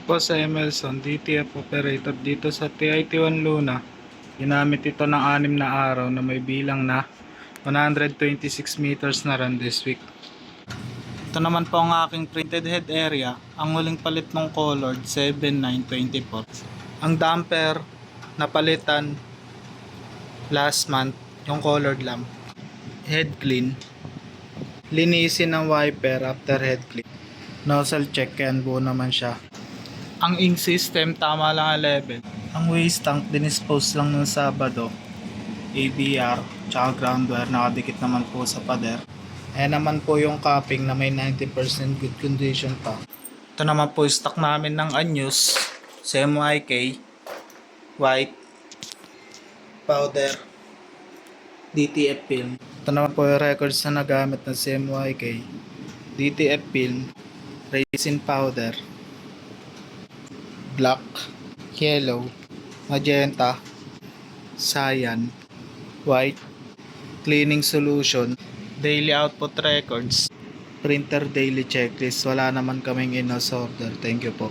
Po sa Emerson, DTF operator dito sa TIT-1 Luna. Ginamit ito ng 6 na araw na may bilang na 126 meters na run this week. Ito naman po ang aking printed head area. Ang huling palit ng colored 7924. Ang damper napalitan last month, yung colored lamp. Head clean. Linisin ng wiper after head clean. Nozzle check, yan buo naman siya. Ang ink system tama lang ang level. Ang waste tank dinispose lang nung Sabado. ABR tsaka ground wire nakadikit naman po sa pader. Ayan naman po yung capping na may 90% good condition pa. Ito naman po yung stock namin ng anyos, CMYK, white, powder, DTF film. Ito naman po yung records na nagamit ng CMYK, DTF film, resin powder, black, yellow, magenta, cyan, white, cleaning solution, daily output records, printer daily checklist. Wala naman kaming in-house order. Thank you po.